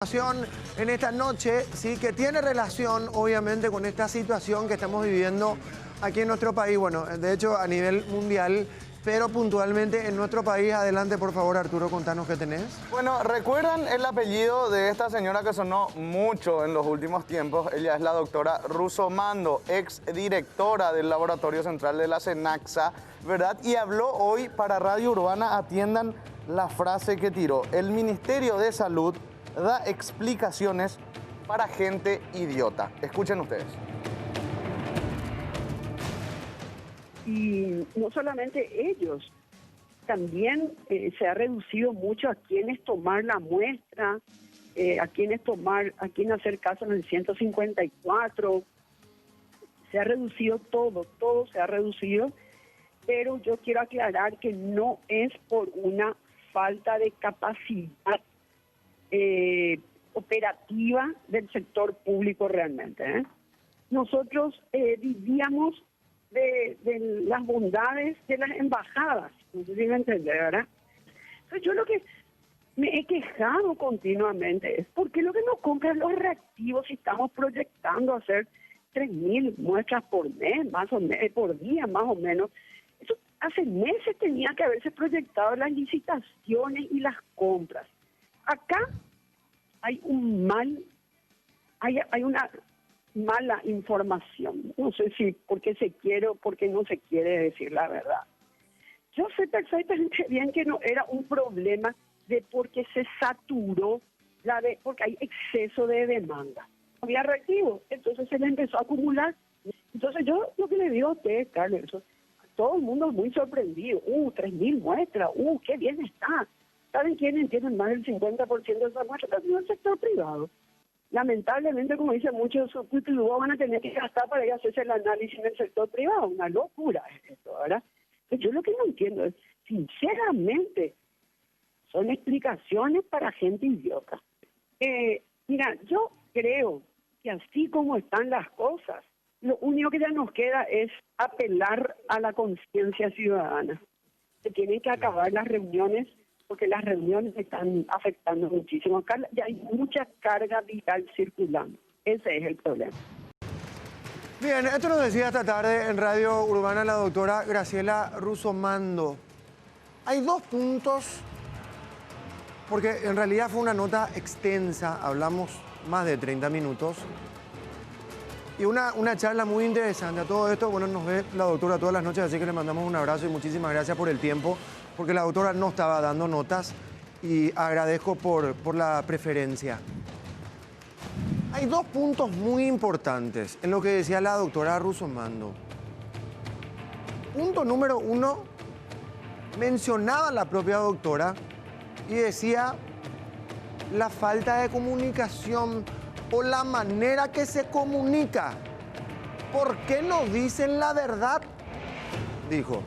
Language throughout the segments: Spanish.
En esta noche, sí, que tiene relación obviamente con esta situación que estamos viviendo aquí en nuestro país, bueno, de hecho a nivel mundial, pero puntualmente en nuestro país. Adelante, por favor, Arturo, contanos qué tenés. Bueno, ¿recuerdan el apellido de esta señora que sonó mucho en los últimos tiempos? Ella es la doctora Russomando, ex directora del Laboratorio Central de la Cenaxa, ¿verdad? Y habló hoy para Radio Urbana. Atiendan la frase que tiró: el Ministerio de Salud da explicaciones para gente idiota. Escuchen ustedes. Y no solamente ellos, también se ha reducido mucho a quienes tomar la muestra, a quién hacer caso en el 154. Se ha reducido todo se ha reducido, pero yo quiero aclarar que no es por una falta de capacidad operativa del sector público realmente. Nosotros vivíamos de las bondades de las embajadas, no sé si me entiende, ¿verdad? Entonces yo lo que me he quejado continuamente es ¿por qué lo que no compran los reactivos si estamos proyectando hacer 3.000 muestras por mes, más o menos, por día más o menos? Eso hace meses tenía que haberse proyectado las licitaciones y las compras. Acá hay hay una mala información. No sé si porque se quiere o porque no se quiere decir la verdad. Yo sé perfectamente bien que no era un problema de porque se saturó, porque hay exceso de demanda. Había reactivos, entonces se le empezó a acumular. Entonces yo lo que le digo a usted, Carlos, todo el mundo es muy sorprendido. 3.000 muestras, qué bien está. ¿Saben quiénes tienen más del 50% de esas muestras? El sector privado. Lamentablemente, como dicen muchos, luego van a tener que gastar para ir a hacerse el análisis en el sector privado. Una locura es esto, ¿verdad? Pues yo lo que no entiendo es, sinceramente, son explicaciones para gente idiota. Mira, yo creo que así como están las cosas, lo único que ya nos queda es apelar a la conciencia ciudadana. Se tienen que acabar las reuniones, porque las reuniones están afectando muchísimo. Ya hay mucha carga viral circulando. Ese es el problema. Bien, esto nos decía esta tarde en Radio Urbana la doctora Graciela Russomando. Hay dos puntos, porque en realidad fue una nota extensa, hablamos más de 30 minutos, y una charla muy interesante. A todo esto, bueno, nos ve la doctora todas las noches, así que le mandamos un abrazo y muchísimas gracias por el tiempo, porque la doctora no estaba dando notas y agradezco por la preferencia. Hay dos puntos muy importantes en lo que decía la doctora Russomando. Punto número uno, mencionaba la propia doctora y decía la falta de comunicación o la manera que se comunica. ¿Por qué no dicen la verdad? Dijo.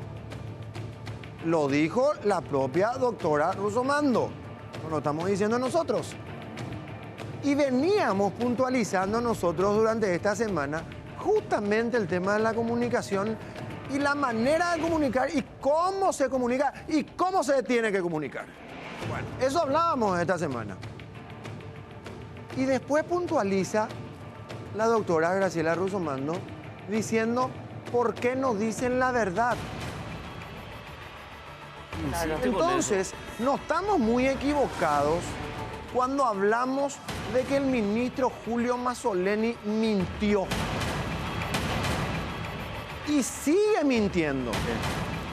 Lo dijo la propia doctora Russomando, no lo estamos diciendo nosotros. Y veníamos puntualizando nosotros durante esta semana justamente el tema de la comunicación y la manera de comunicar y cómo se comunica y cómo se tiene que comunicar. Bueno, eso hablábamos esta semana. Y después puntualiza la doctora Graciela Russomando diciendo ¿por qué no dicen la verdad? Claro. Entonces, no estamos muy equivocados cuando hablamos de que el ministro Julio Mazzoleni mintió. Y sigue mintiendo.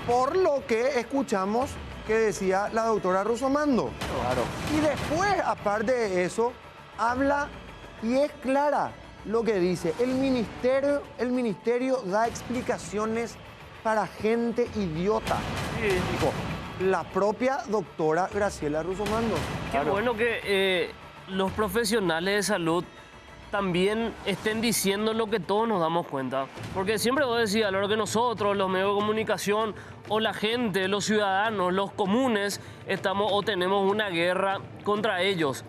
Por lo que escuchamos que decía la doctora Russomando. Claro. Y después, aparte de eso, habla y es clara lo que dice. El ministerio da explicaciones para gente idiota. Sí. Dijo la propia doctora Graciela Russomando. Qué bueno que los profesionales de salud también estén diciendo lo que todos nos damos cuenta. Porque siempre voy a decir, a lo que nosotros, los medios de comunicación, o la gente, los ciudadanos, los comunes, estamos o tenemos una guerra contra ellos.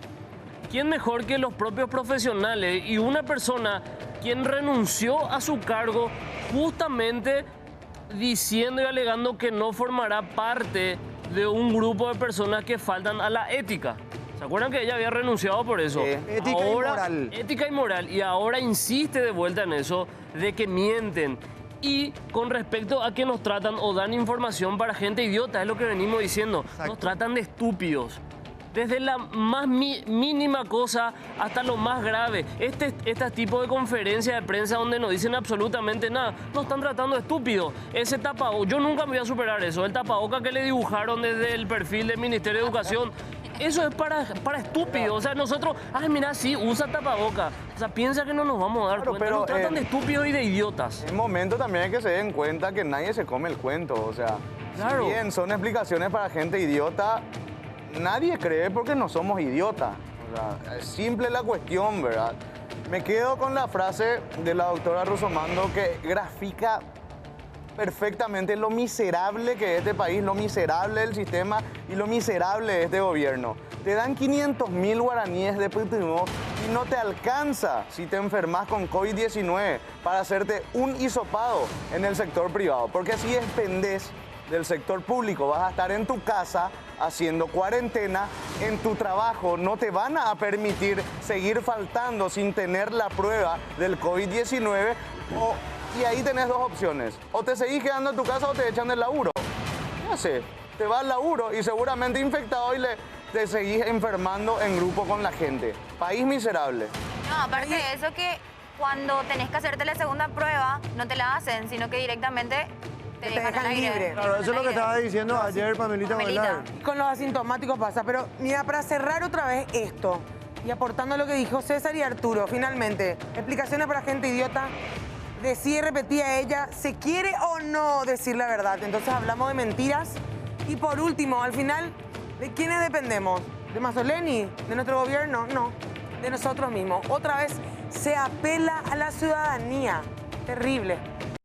¿Quién mejor que los propios profesionales y una persona quien renunció a su cargo justamente diciendo y alegando que no formará parte de un grupo de personas que faltan a la ética? ¿Se acuerdan que ella había renunciado por eso? Sí. Ética y moral. Ética y moral. Y ahora insiste de vuelta en eso, de que mienten. Y con respecto a que nos tratan o dan información para gente idiota, es lo que venimos diciendo. Exacto. Nos tratan de estúpidos. Desde la más mínima cosa hasta lo más grave. Este tipo de conferencias de prensa donde no dicen absolutamente nada, nos están tratando de estúpidos. Ese tapabocas, yo nunca me voy a superar eso. El tapabocas que le dibujaron desde el perfil del Ministerio de Educación, eso es para estúpidos. O sea, nosotros, ay, mira, sí, usa tapabocas. O sea, piensa que no nos vamos a dar Claro, cuenta. pero, Nos tratan de estúpidos y de idiotas. En momento también hay que se den cuenta que nadie se come el cuento. O sea, Claro. si bien son explicaciones para gente idiota, nadie cree porque no somos idiotas. O sea, es simple la cuestión, ¿verdad? Me quedo con la frase de la doctora Russomando que grafica perfectamente lo miserable que es este país, lo miserable del sistema y lo miserable de este gobierno. Te dan 500.000 guaraníes de PTU y no te alcanza si te enfermas con COVID-19 para hacerte un hisopado en el sector privado, porque así dependés del sector público. Vas a estar en tu casa haciendo cuarentena, en tu trabajo no te van a permitir seguir faltando sin tener la prueba del COVID-19 y ahí tenés dos opciones. O te seguís quedando en tu casa o te echan del laburo. Ya sé, te vas al laburo y seguramente infectado y te seguís enfermando en grupo con la gente. País miserable. No, aparte de eso que cuando tenés que hacerte la segunda prueba, no te la hacen, sino que directamente te dejan al aire. libre. Claro, eso es lo que estaba diciendo ayer Pamelita Pamelita. Bailar. Con los asintomáticos pasa, pero mira, para cerrar otra vez esto y aportando lo que dijo César y Arturo, finalmente, explicaciones para gente idiota, decía y repetía ella, ¿se quiere o no decir la verdad? Entonces hablamos de mentiras y por último, al final, ¿de quiénes dependemos? ¿De Mazzoleni? ¿De nuestro gobierno? No, de nosotros mismos. Otra vez se apela a la ciudadanía. Terrible.